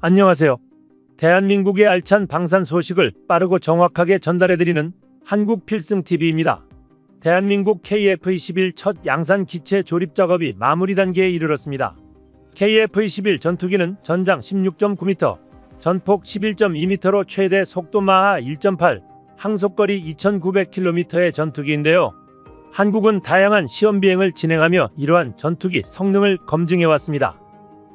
안녕하세요. 대한민국의 알찬 방산 소식을 빠르고 정확하게 전달해드리는 한국필승TV입니다. 대한민국 KF-21 첫 양산 기체 조립 작업이 마무리 단계에 이르렀습니다. KF-21 전투기는 전장 16.9m, 전폭 11.2m로 최대 속도 마하 1.8, 항속거리 2900km의 전투기인데요. 한국은 다양한 시험 비행을 진행하며 이러한 전투기 성능을 검증해왔습니다.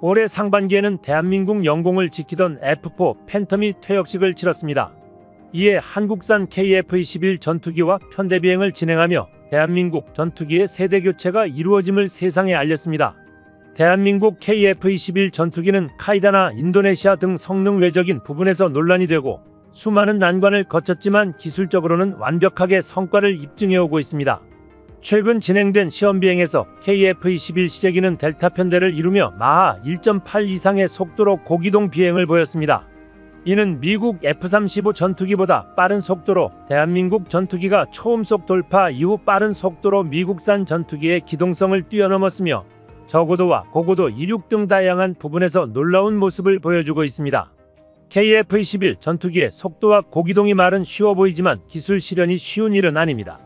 올해 상반기에는 대한민국 영공을 지키던 F4 팬텀이 퇴역식을 치렀습니다. 이에 한국산 KF-21 전투기와 편대 비행을 진행하며 대한민국 전투기의 세대 교체가 이루어짐을 세상에 알렸습니다. 대한민국 KF-21 전투기는 카이다나 인도네시아 등 성능 외적인 부분에서 논란이 되고 수많은 난관을 거쳤지만 기술적으로는 완벽하게 성과를 입증해오고 있습니다. 최근 진행된 시험비행에서 KF-21 시제기는 델타 편대를 이루며 마하 1.8 이상의 속도로 고기동 비행을 보였습니다. 이는 미국 F-35 전투기보다 빠른 속도로 대한민국 전투기가 초음속 돌파 이후 빠른 속도로 미국산 전투기의 기동성을 뛰어넘었으며 저고도와 고고도 이륙 등 다양한 부분에서 놀라운 모습을 보여주고 있습니다. KF-21 전투기의 속도와 고기동이 말은 쉬워 보이지만 기술 실현이 쉬운 일은 아닙니다.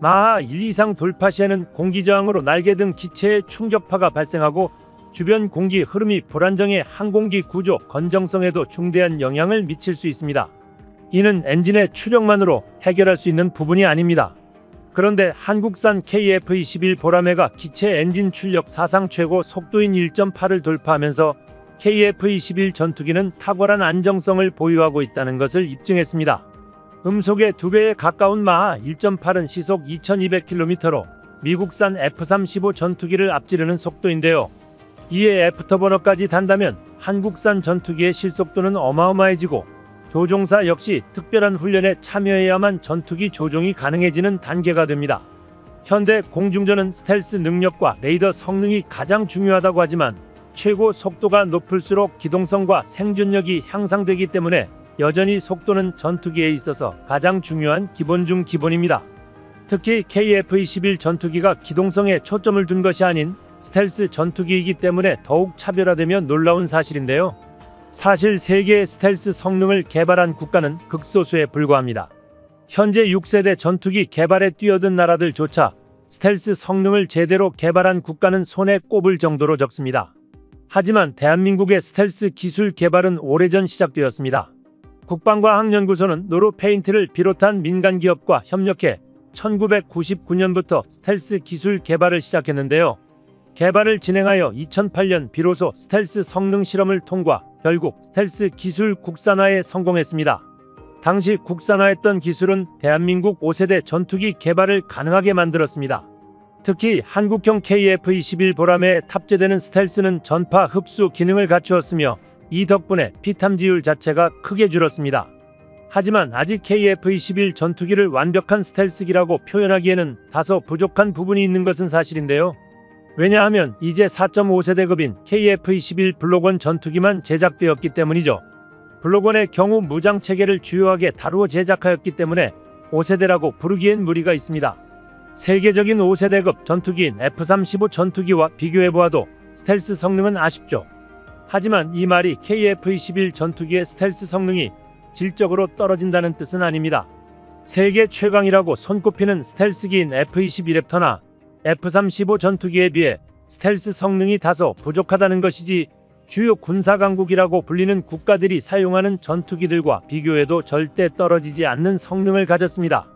마하 1 이상 돌파 시에는 공기저항으로 날개 등 기체에 충격파가 발생하고 주변 공기 흐름이 불안정해 항공기 구조 건정성에도 중대한 영향을 미칠 수 있습니다. 이는 엔진의 추력만으로 해결할 수 있는 부분이 아닙니다. 그런데 한국산 KF-21 보라매가 기체 엔진 출력 사상 최고 속도인 1.8을 돌파하면서 KF-21 전투기는 탁월한 안정성을 보유하고 있다는 것을 입증했습니다. 음속의 2배에 가까운 마하 1.8은 시속 2200km로 미국산 F-35 전투기를 앞지르는 속도인데요. 이에 F터버너까지 단다면 한국산 전투기의 실속도는 어마어마해지고 조종사 역시 특별한 훈련에 참여해야만 전투기 조종이 가능해지는 단계가 됩니다. 현대 공중전은 스텔스 능력과 레이더 성능이 가장 중요하다고 하지만 최고 속도가 높을수록 기동성과 생존력이 향상되기 때문에 여전히 속도는 전투기에 있어서 가장 중요한 기본 중 기본입니다. 특히 KF-21 전투기가 기동성에 초점을 둔 것이 아닌 스텔스 전투기이기 때문에 더욱 차별화되며 놀라운 사실인데요. 사실 세계의 스텔스 성능을 개발한 국가는 극소수에 불과합니다. 현재 6세대 전투기 개발에 뛰어든 나라들조차 스텔스 성능을 제대로 개발한 국가는 손에 꼽을 정도로 적습니다. 하지만 대한민국의 스텔스 기술 개발은 오래전 시작되었습니다. 국방과학연구소는 노르페인트를 비롯한 민간기업과 협력해 1999년부터 스텔스 기술 개발을 시작했는데요. 개발을 진행하여 2008년 비로소 스텔스 성능 실험을 통과, 결국 스텔스 기술 국산화에 성공했습니다. 당시 국산화했던 기술은 대한민국 5세대 전투기 개발을 가능하게 만들었습니다. 특히 한국형 KF-21 보라매에 탑재되는 스텔스는 전파 흡수 기능을 갖추었으며 이 덕분에 피탐지율 자체가 크게 줄었습니다. 하지만 아직 KF-21 전투기를 완벽한 스텔스기라고 표현하기에는 다소 부족한 부분이 있는 것은 사실인데요. 왜냐하면 이제 4.5세대급인 KF-21 블록1 전투기만 제작되었기 때문이죠. 블록1의 경우 무장체계를 주요하게 다루어 제작하였기 때문에 5세대라고 부르기엔 무리가 있습니다. 세계적인 5세대급 전투기인 F-35 전투기와 비교해보아도 스텔스 성능은 아쉽죠. 하지만 이 말이 KF-21 전투기의 스텔스 성능이 질적으로 떨어진다는 뜻은 아닙니다. 세계 최강이라고 손꼽히는 스텔스기인 F-21랩터나 F-35 전투기에 비해 스텔스 성능이 다소 부족하다는 것이지 주요 군사강국이라고 불리는 국가들이 사용하는 전투기들과 비교해도 절대 떨어지지 않는 성능을 가졌습니다.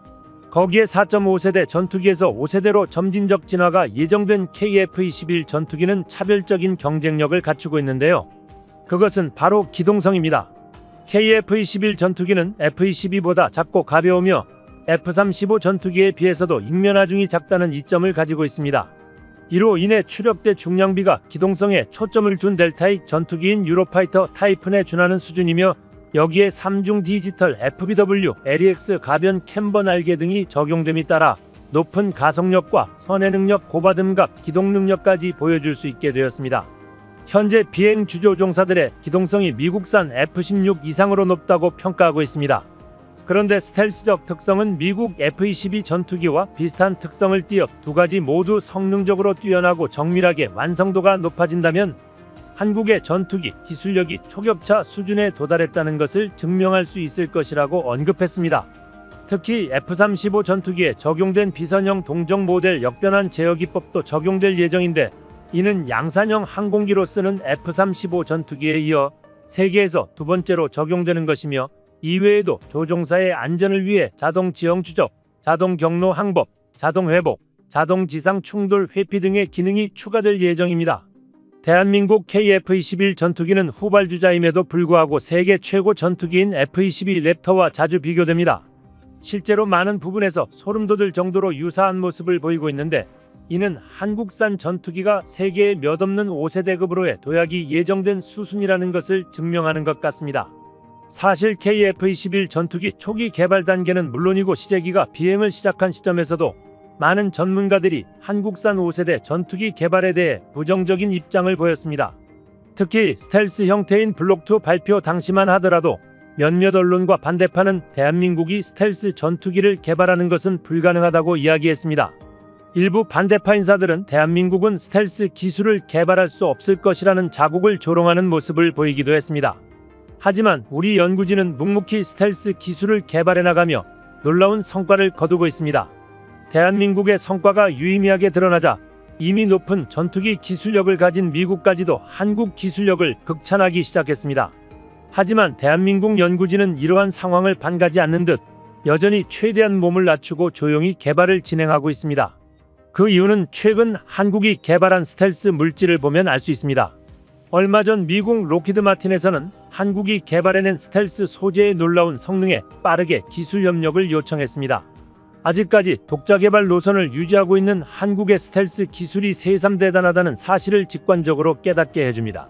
거기에 4.5세대 전투기에서 5세대로 점진적 진화가 예정된 KF-21 전투기는 차별적인 경쟁력을 갖추고 있는데요. 그것은 바로 기동성입니다. KF-21 전투기는 F-22보다 작고 가벼우며 F-35 전투기에 비해서도 익면하중이 작다는 이점을 가지고 있습니다. 이로 인해 추력대 중량비가 기동성에 초점을 둔 델타익 전투기인 유로파이터 타이픈에 준하는 수준이며 여기에 3중 디지털 FBW, LEX 가변 캠버 날개 등이 적용됨에 따라 높은 가속력과 선해 능력, 고받음각, 기동 능력까지 보여줄 수 있게 되었습니다. 현재 비행 주조종사들의 기동성이 미국산 F-16 이상으로 높다고 평가하고 있습니다. 그런데 스텔스적 특성은 미국 F-22 전투기와 비슷한 특성을 띠어 두 가지 모두 성능적으로 뛰어나고 정밀하게 완성도가 높아진다면 한국의 전투기 기술력이 초격차 수준에 도달했다는 것을 증명할 수 있을 것이라고 언급했습니다. 특히 F-35 전투기에 적용된 비선형 동정 모델 역변환 제어 기법도 적용될 예정인데, 이는 양산형 항공기로 쓰는 F-35 전투기에 이어 세계에서 두 번째로 적용되는 것이며, 이외에도 조종사의 안전을 위해 자동 지형 추적, 자동 경로 항법, 자동 회복, 자동 지상 충돌 회피 등의 기능이 추가될 예정입니다. 대한민국 KF-21 전투기는 후발주자임에도 불구하고 세계 최고 전투기인 F-22 랩터와 자주 비교됩니다. 실제로 많은 부분에서 소름 돋을 정도로 유사한 모습을 보이고 있는데, 이는 한국산 전투기가 세계에 몇 없는 5세대급으로의 도약이 예정된 수순이라는 것을 증명하는 것 같습니다. 사실 KF-21 전투기 초기 개발 단계는 물론이고 시제기가 비행을 시작한 시점에서도 많은 전문가들이 한국산 5세대 전투기 개발에 대해 부정적인 입장을 보였습니다. 특히 스텔스 형태인 블록2 발표 당시만 하더라도 몇몇 언론과 반대파는 대한민국이 스텔스 전투기를 개발하는 것은 불가능하다고 이야기했습니다. 일부 반대파 인사들은 대한민국은 스텔스 기술을 개발할 수 없을 것이라는 자국을 조롱하는 모습을 보이기도 했습니다. 하지만 우리 연구진은 묵묵히 스텔스 기술을 개발해 나가며 놀라운 성과를 거두고 있습니다. 대한민국의 성과가 유의미하게 드러나자 이미 높은 전투기 기술력을 가진 미국까지도 한국 기술력을 극찬하기 시작했습니다. 하지만 대한민국 연구진은 이러한 상황을 반가지 않는 듯 여전히 최대한 몸을 낮추고 조용히 개발을 진행하고 있습니다. 그 이유는 최근 한국이 개발한 스텔스 물질을 보면 알 수 있습니다. 얼마 전 미국 로키드 마틴에서는 한국이 개발해낸 스텔스 소재의 놀라운 성능에 빠르게 기술 협력을 요청했습니다. 아직까지 독자 개발 노선을 유지하고 있는 한국의 스텔스 기술이 새삼 대단하다는 사실을 직관적으로 깨닫게 해줍니다.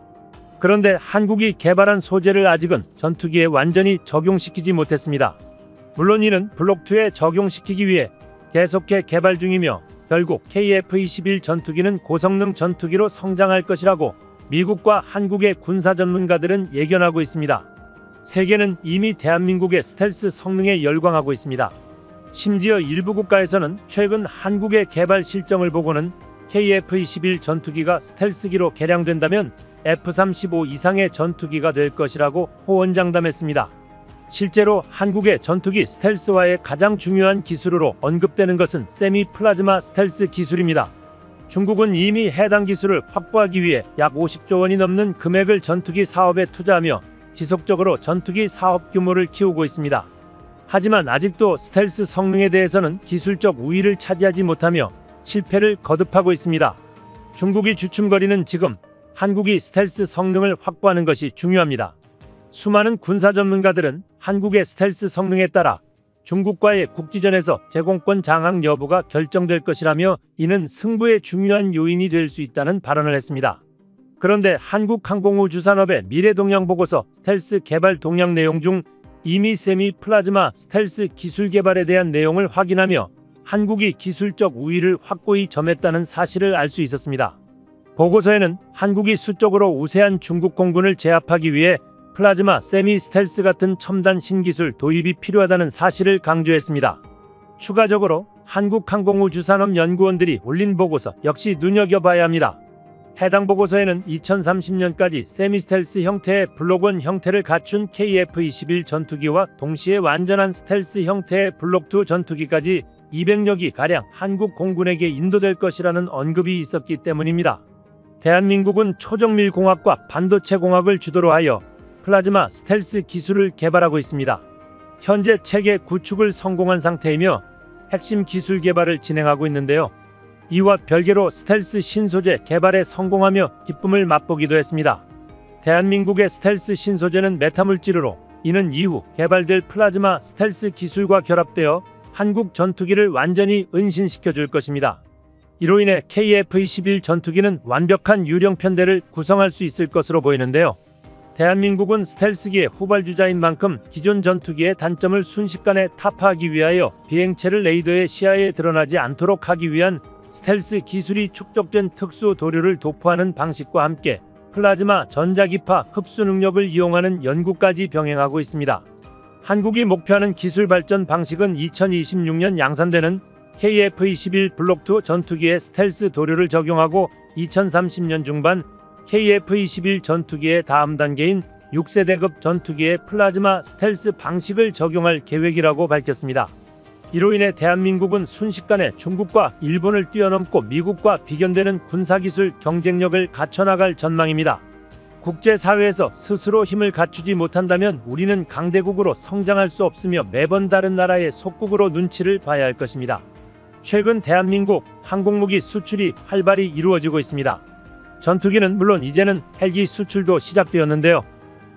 그런데 한국이 개발한 소재를 아직은 전투기에 완전히 적용시키지 못했습니다. 물론 이는 블록2에 적용시키기 위해 계속해 개발 중이며 결국 KF-21 전투기는 고성능 전투기로 성장할 것이라고 미국과 한국의 군사 전문가들은 예견하고 있습니다. 세계는 이미 대한민국의 스텔스 성능에 열광하고 있습니다. 심지어 일부 국가에서는 최근 한국의 개발 실정을 보고는 KF-21 전투기가 스텔스기로 개량된다면 F-35 이상의 전투기가 될 것이라고 호언장담했습니다. 실제로 한국의 전투기 스텔스화의 가장 중요한 기술으로 언급되는 것은 세미 플라즈마 스텔스 기술입니다. 중국은 이미 해당 기술을 확보하기 위해 약 50조 원이 넘는 금액을 전투기 사업에 투자하며 지속적으로 전투기 사업 규모를 키우고 있습니다. 하지만 아직도 스텔스 성능에 대해서는 기술적 우위를 차지하지 못하며 실패를 거듭하고 있습니다. 중국이 주춤거리는 지금 한국이 스텔스 성능을 확보하는 것이 중요합니다. 수많은 군사 전문가들은 한국의 스텔스 성능에 따라 중국과의 국지전에서 제공권 장악 여부가 결정될 것이라며 이는 승부의 중요한 요인이 될 수 있다는 발언을 했습니다. 그런데 한국항공우주산업의 미래동향보고서 스텔스 개발 동향 내용 중 이미 세미 플라즈마 스텔스 기술 개발에 대한 내용을 확인하며 한국이 기술적 우위를 확고히 점했다는 사실을 알 수 있었습니다. 보고서에는 한국이 수적으로 우세한 중국 공군을 제압하기 위해 플라즈마 세미 스텔스 같은 첨단 신기술 도입이 필요하다는 사실을 강조했습니다. 추가적으로 한국항공우주산업연구원들이 올린 보고서 역시 눈여겨봐야 합니다. 해당 보고서에는 2030년까지 세미 스텔스 형태의 블록1 형태를 갖춘 KF-21 전투기와 동시에 완전한 스텔스 형태의 블록2 전투기까지 200여 기가량 한국 공군에게 인도될 것이라는 언급이 있었기 때문입니다. 대한민국은 초정밀공학과 반도체공학을 주도로 하여 플라즈마 스텔스 기술을 개발하고 있습니다. 현재 체계 구축을 성공한 상태이며 핵심 기술 개발을 진행하고 있는데요. 이와 별개로 스텔스 신소재 개발에 성공하며 기쁨을 맛보기도 했습니다. 대한민국의 스텔스 신소재는 메타물질로 이는 이후 개발될 플라즈마 스텔스 기술과 결합되어 한국 전투기를 완전히 은신시켜 줄 것입니다. 이로 인해 KF-21 전투기는 완벽한 유령 편대를 구성할 수 있을 것으로 보이는데요. 대한민국은 스텔스기의 후발주자인 만큼 기존 전투기의 단점을 순식간에 타파하기 위하여 비행체를 레이더의 시야에 드러나지 않도록 하기 위한 스텔스 기술이 축적된 특수 도료를 도포하는 방식과 함께 플라즈마 전자기파 흡수 능력을 이용하는 연구까지 병행하고 있습니다. 한국이 목표하는 기술 발전 방식은 2026년 양산되는 KF-21 블록2 전투기에 스텔스 도료를 적용하고 2030년 중반 KF-21 전투기의 다음 단계인 6세대급 전투기의 플라즈마 스텔스 방식을 적용할 계획이라고 밝혔습니다. 이로 인해 대한민국은 순식간에 중국과 일본을 뛰어넘고 미국과 비견되는 군사기술 경쟁력을 갖춰나갈 전망입니다. 국제사회에서 스스로 힘을 갖추지 못한다면 우리는 강대국으로 성장할 수 없으며 매번 다른 나라의 속국으로 눈치를 봐야 할 것입니다. 최근 대한민국 항공무기 수출이 활발히 이루어지고 있습니다. 전투기는 물론 이제는 헬기 수출도 시작되었는데요.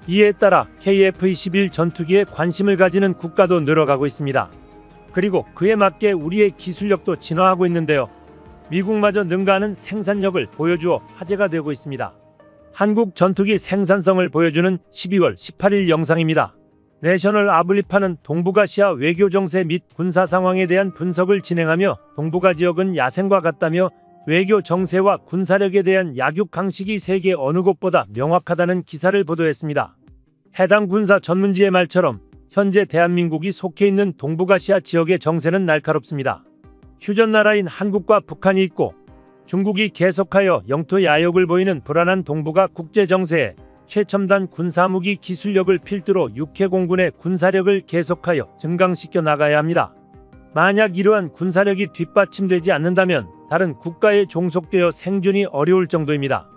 이에 따라 KF-21 전투기에 관심을 가지는 국가도 늘어가고 있습니다. 그리고 그에 맞게 우리의 기술력도 진화하고 있는데요. 미국마저 능가하는 생산력을 보여주어 화제가 되고 있습니다. 한국 전투기 생산성을 보여주는 12월 18일 영상입니다. 내셔널 아블리파는 동북아시아 외교 정세 및 군사 상황에 대한 분석을 진행하며 동북아 지역은 야생과 같다며 외교 정세와 군사력에 대한 약육 강식이 세계 어느 곳보다 명확하다는 기사를 보도했습니다. 해당 군사 전문지의 말처럼 현재 대한민국이 속해 있는 동북아시아 지역의 정세는 날카롭습니다. 휴전나라인 한국과 북한이 있고 중국이 계속하여 영토 야욕을 보이는 불안한 동북아 국제정세에 최첨단 군사무기 기술력을 필두로 육해공군의 군사력을 계속하여 증강시켜 나가야 합니다. 만약 이러한 군사력이 뒷받침되지 않는다면 다른 국가에 종속되어 생존이 어려울 정도입니다.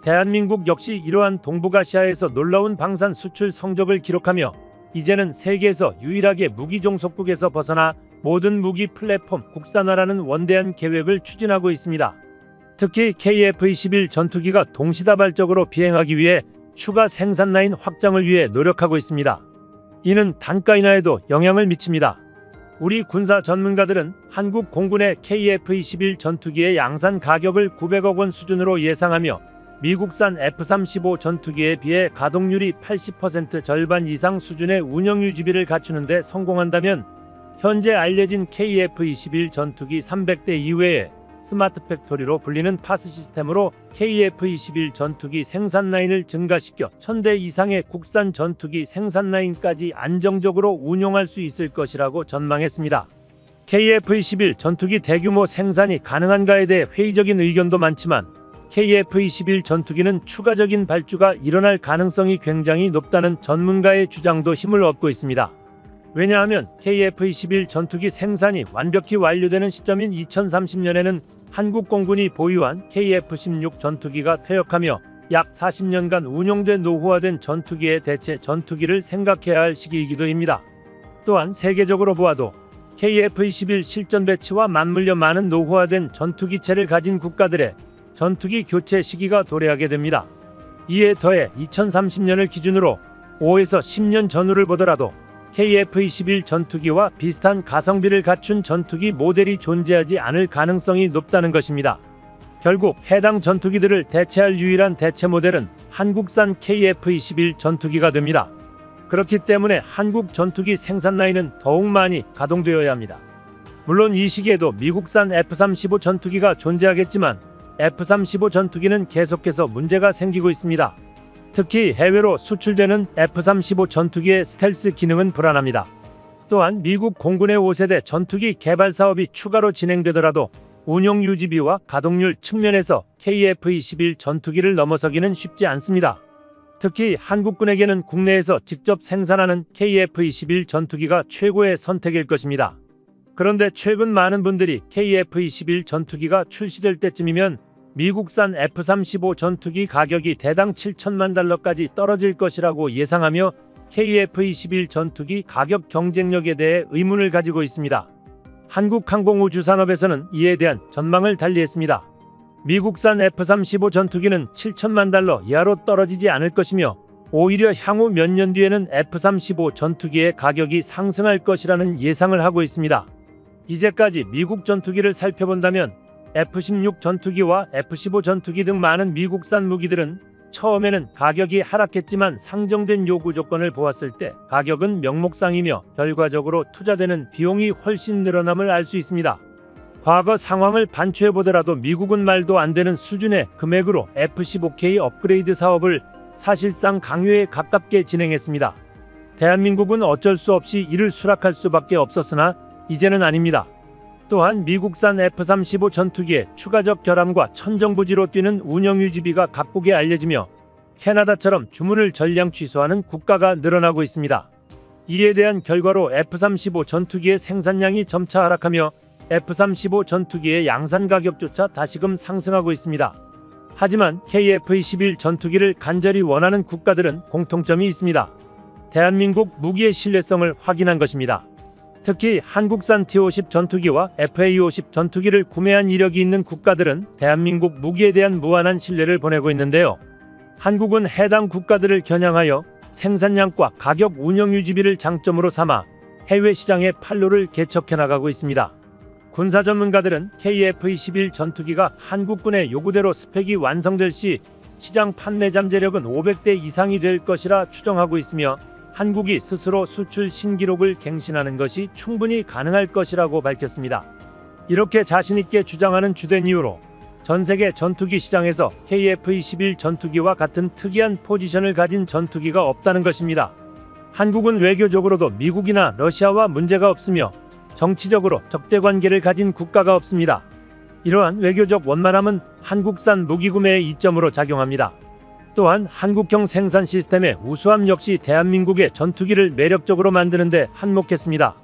대한민국 역시 이러한 동북아시아에서 놀라운 방산 수출 성적을 기록하며 이제는 세계에서 유일하게 무기 종속국에서 벗어나 모든 무기 플랫폼 국산화라는 원대한 계획을 추진하고 있습니다. 특히 KF-21 전투기가 동시다발적으로 비행하기 위해 추가 생산 라인 확장을 위해 노력하고 있습니다. 이는 단가 인하에도 영향을 미칩니다. 우리 군사 전문가들은 한국 공군의 KF-21 전투기의 양산 가격을 900억 원 수준으로 예상하며 미국산 F-35 전투기에 비해 가동률이 80% 절반 이상 수준의 운영 유지비를 갖추는 데 성공한다면 현재 알려진 KF-21 전투기 300대 이외에 스마트 팩토리로 불리는 파스 시스템으로 KF-21 전투기 생산 라인을 증가시켜 1000대 이상의 국산 전투기 생산 라인까지 안정적으로 운용할 수 있을 것이라고 전망했습니다. KF-21 전투기 대규모 생산이 가능한가에 대해 회의적인 의견도 많지만 KF-21 전투기는 추가적인 발주가 일어날 가능성이 굉장히 높다는 전문가의 주장도 힘을 얻고 있습니다. 왜냐하면 KF-21 전투기 생산이 완벽히 완료되는 시점인 2030년에는 한국 공군이 보유한 KF-16 전투기가 퇴역하며 약 40년간 운용된 노후화된 전투기의 대체 전투기를 생각해야 할 시기이기도 합니다. 또한 세계적으로 보아도 KF-21 실전 배치와 맞물려 많은 노후화된 전투기체를 가진 국가들의 전투기 교체 시기가 도래하게 됩니다. 이에 더해 2030년을 기준으로 5에서 10년 전후를 보더라도 KF-21 전투기와 비슷한 가성비를 갖춘 전투기 모델이 존재하지 않을 가능성이 높다는 것입니다. 결국 해당 전투기들을 대체할 유일한 대체 모델은 한국산 KF-21 전투기가 됩니다. 그렇기 때문에 한국 전투기 생산 라인은 더욱 많이 가동되어야 합니다. 물론 이 시기에도 미국산 F-35 전투기가 존재하겠지만 F-35 전투기는 계속해서 문제가 생기고 있습니다. 특히 해외로 수출되는 F-35 전투기의 스텔스 기능은 불안합니다. 또한 미국 공군의 5세대 전투기 개발 사업이 추가로 진행되더라도 운용 유지비와 가동률 측면에서 KF-21 전투기를 넘어서기는 쉽지 않습니다. 특히 한국군에게는 국내에서 직접 생산하는 KF-21 전투기가 최고의 선택일 것입니다. 그런데 최근 많은 분들이 KF-21 전투기가 출시될 때쯤이면 미국산 F-35 전투기 가격이 대당 7천만 달러까지 떨어질 것이라고 예상하며 KF-21 전투기 가격 경쟁력에 대해 의문을 가지고 있습니다. 한국항공우주산업에서는 이에 대한 전망을 달리했습니다. 미국산 F-35 전투기는 7천만 달러 이하로 떨어지지 않을 것이며 오히려 향후 몇 년 뒤에는 F-35 전투기의 가격이 상승할 것이라는 예상을 하고 있습니다. 이제까지 미국 전투기를 살펴본다면 F-16 전투기와 F-15 전투기 등 많은 미국산 무기들은 처음에는 가격이 하락했지만 상정된 요구 조건을 보았을 때 가격은 명목상이며 결과적으로 투자되는 비용이 훨씬 늘어남을 알 수 있습니다. 과거 상황을 반추해보더라도 미국은 말도 안 되는 수준의 금액으로 F-15K 업그레이드 사업을 사실상 강요에 가깝게 진행했습니다. 대한민국은 어쩔 수 없이 이를 수락할 수밖에 없었으나 이제는 아닙니다. 또한 미국산 F-35 전투기의 추가적 결함과 천정부지로 뛰는 운영 유지비가 각국에 알려지며 캐나다처럼 주문을 전량 취소하는 국가가 늘어나고 있습니다. 이에 대한 결과로 F-35 전투기의 생산량이 점차 하락하며 F-35 전투기의 양산 가격조차 다시금 상승하고 있습니다. 하지만 KF-21 전투기를 간절히 원하는 국가들은 공통점이 있습니다. 대한민국 무기의 신뢰성을 확인한 것입니다. 특히 한국산 T-50 전투기와 FA-50 전투기를 구매한 이력이 있는 국가들은 대한민국 무기에 대한 무한한 신뢰를 보내고 있는데요. 한국은 해당 국가들을 겨냥하여 생산량과 가격 운영 유지비를 장점으로 삼아 해외 시장의 판로를 개척해 나가고 있습니다. 군사 전문가들은 KF-21 전투기가 한국군의 요구대로 스펙이 완성될 시 시장 판매 잠재력은 500대 이상이 될 것이라 추정하고 있으며 한국이 스스로 수출 신기록을 갱신하는 것이 충분히 가능할 것이라고 밝혔습니다. 이렇게 자신있게 주장하는 주된 이유로 전세계 전투기 시장에서 KF-21 전투기와 같은 특이한 포지션을 가진 전투기가 없다는 것입니다. 한국은 외교적으로도 미국이나 러시아와 문제가 없으며 정치적으로 적대관계를 가진 국가가 없습니다. 이러한 외교적 원만함은 한국산 무기 구매의 이점으로 작용합니다. 또한 한국형 생산 시스템의 우수함 역시 대한민국의 전투기를 매력적으로 만드는 데 한몫했습니다.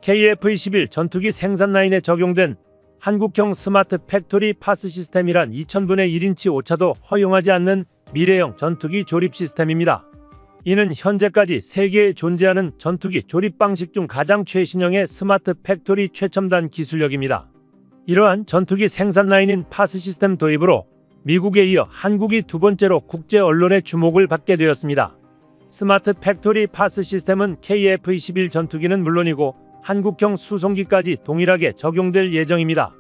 KF-21 전투기 생산 라인에 적용된 한국형 스마트 팩토리 파스 시스템이란 2000분의 1인치 오차도 허용하지 않는 미래형 전투기 조립 시스템입니다. 이는 현재까지 세계에 존재하는 전투기 조립 방식 중 가장 최신형의 스마트 팩토리 최첨단 기술력입니다. 이러한 전투기 생산 라인인 파스 시스템 도입으로 미국에 이어 한국이 두 번째로 국제 언론의 주목을 받게 되었습니다. 스마트 팩토리 파스 시스템은 KF-21 전투기는 물론이고 한국형 수송기까지 동일하게 적용될 예정입니다.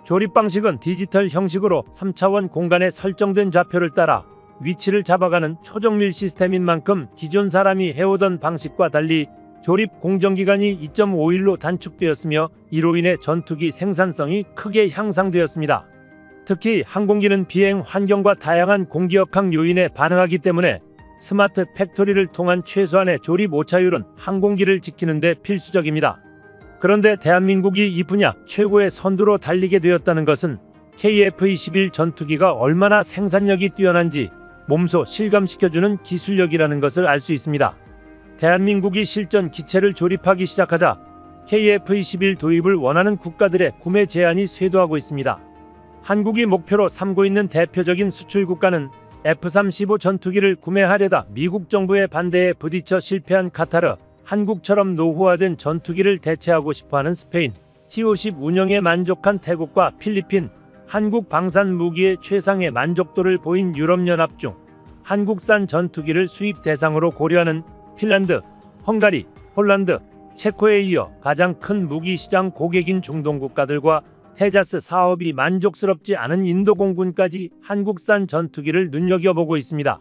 조립 방식은 디지털 형식으로 3차원 공간에 설정된 좌표를 따라 위치를 잡아가는 초정밀 시스템인 만큼 기존 사람이 해오던 방식과 달리 조립 공정기간이 2.5일로 단축되었으며 이로 인해 전투기 생산성이 크게 향상되었습니다. 특히 항공기는 비행 환경과 다양한 공기역학 요인에 반응하기 때문에 스마트 팩토리를 통한 최소한의 조립 오차율은 항공기를 지키는 데 필수적입니다. 그런데 대한민국이 이 분야 최고의 선두로 달리게 되었다는 것은 KF-21 전투기가 얼마나 생산력이 뛰어난지 몸소 실감시켜주는 기술력이라는 것을 알 수 있습니다. 대한민국이 실전 기체를 조립하기 시작하자 KF-21 도입을 원하는 국가들의 구매 제한이 쇄도하고 있습니다. 한국이 목표로 삼고 있는 대표적인 수출 국가는 F-35 전투기를 구매하려다 미국 정부의 반대에 부딪혀 실패한 카타르, 한국처럼 노후화된 전투기를 대체하고 싶어하는 스페인, T-50 운영에 만족한 태국과 필리핀, 한국 방산 무기의 최상의 만족도를 보인 유럽연합 중 한국산 전투기를 수입 대상으로 고려하는 핀란드, 헝가리, 폴란드, 체코에 이어 가장 큰 무기 시장 고객인 중동 국가들과 테자스 사업이 만족스럽지 않은 인도 공군까지 한국산 전투기를 눈여겨보고 있습니다.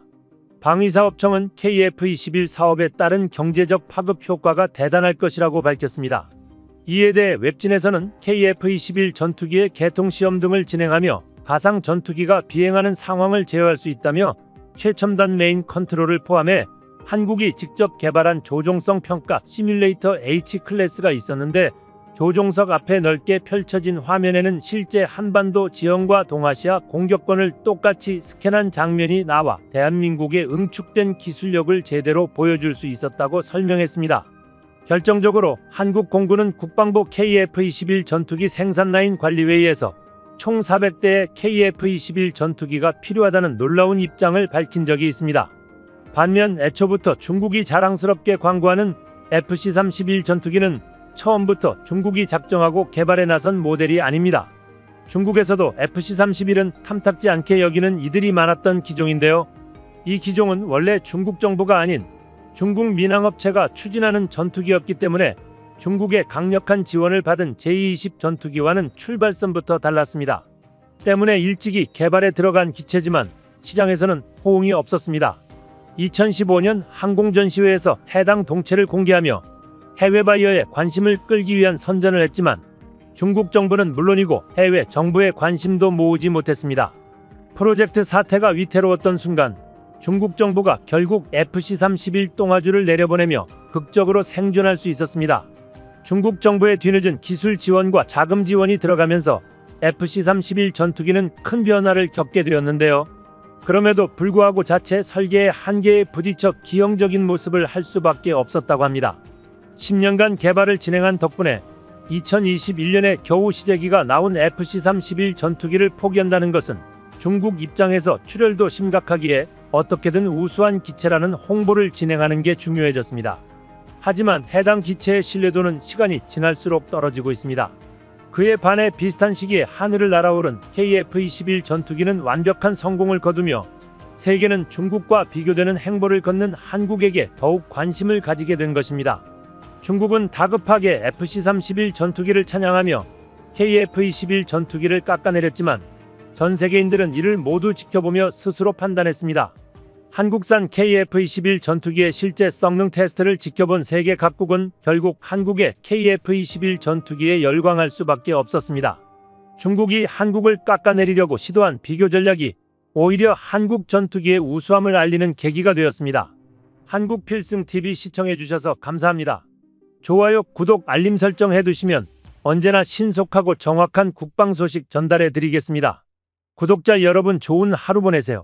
방위사업청은 KF-21 사업에 따른 경제적 파급 효과가 대단할 것이라고 밝혔습니다. 이에 대해 웹진에서는 KF-21 전투기의 개통시험 등을 진행하며 가상 전투기가 비행하는 상황을 제어할 수 있다며 최첨단 메인 컨트롤을 포함해 한국이 직접 개발한 조종성 평가 시뮬레이터 H-클래스가 있었는데 조종석 앞에 넓게 펼쳐진 화면에는 실제 한반도 지형과 동아시아 공격권을 똑같이 스캔한 장면이 나와 대한민국의 응축된 기술력을 제대로 보여줄 수 있었다고 설명했습니다. 결정적으로 한국 공군은 국방부 KF-21 전투기 생산라인 관리회의에서 총 400대의 KF-21 전투기가 필요하다는 놀라운 입장을 밝힌 적이 있습니다. 반면 애초부터 중국이 자랑스럽게 광고하는 FC-31 전투기는 처음부터 중국이 작정하고 개발에 나선 모델이 아닙니다. 중국에서도 FC-31은 탐탁지 않게 여기는 이들이 많았던 기종인데요. 이 기종은 원래 중국 정부가 아닌 중국 민항업체가 추진하는 전투기였기 때문에 중국의 강력한 지원을 받은 J-20 전투기와는 출발선부터 달랐습니다. 때문에 일찍이 개발에 들어간 기체지만 시장에서는 호응이 없었습니다. 2015년 항공전시회에서 해당 동체를 공개하며 해외 바이어의 관심을 끌기 위한 선전을 했지만 중국 정부는 물론이고 해외 정부의 관심도 모으지 못했습니다. 프로젝트 사태가 위태로웠던 순간 중국 정부가 결국 FC-31 똥화주를 내려보내며 극적으로 생존할 수 있었습니다. 중국 정부의 뒤늦은 기술 지원과 자금 지원이 들어가면서 FC-31 전투기는 큰 변화를 겪게 되었는데요. 그럼에도 불구하고 자체 설계의 한계에 부딪혀 기형적인 모습을 할 수밖에 없었다고 합니다. 10년간 개발을 진행한 덕분에 2021년에 겨우 시제기가 나온 FC-31 전투기를 포기한다는 것은 중국 입장에서 출혈도 심각하기에 어떻게든 우수한 기체라는 홍보를 진행하는 게 중요해졌습니다. 하지만 해당 기체의 신뢰도는 시간이 지날수록 떨어지고 있습니다. 그에 반해 비슷한 시기에 하늘을 날아오른 KF-21 전투기는 완벽한 성공을 거두며 세계는 중국과 비교되는 행보를 걷는 한국에게 더욱 관심을 가지게 된 것입니다. 중국은 다급하게 FC-31 전투기를 찬양하며 KF-21 전투기를 깎아내렸지만 전 세계인들은 이를 모두 지켜보며 스스로 판단했습니다. 한국산 KF-21 전투기의 실제 성능 테스트를 지켜본 세계 각국은 결국 한국의 KF-21 전투기에 열광할 수밖에 없었습니다. 중국이 한국을 깎아내리려고 시도한 비교 전략이 오히려 한국 전투기의 우수함을 알리는 계기가 되었습니다. 한국필승TV 시청해주셔서 감사합니다. 좋아요, 구독, 알림 설정 해두시면 언제나 신속하고 정확한 국방 소식 전달해드리겠습니다. 구독자 여러분 좋은 하루 보내세요.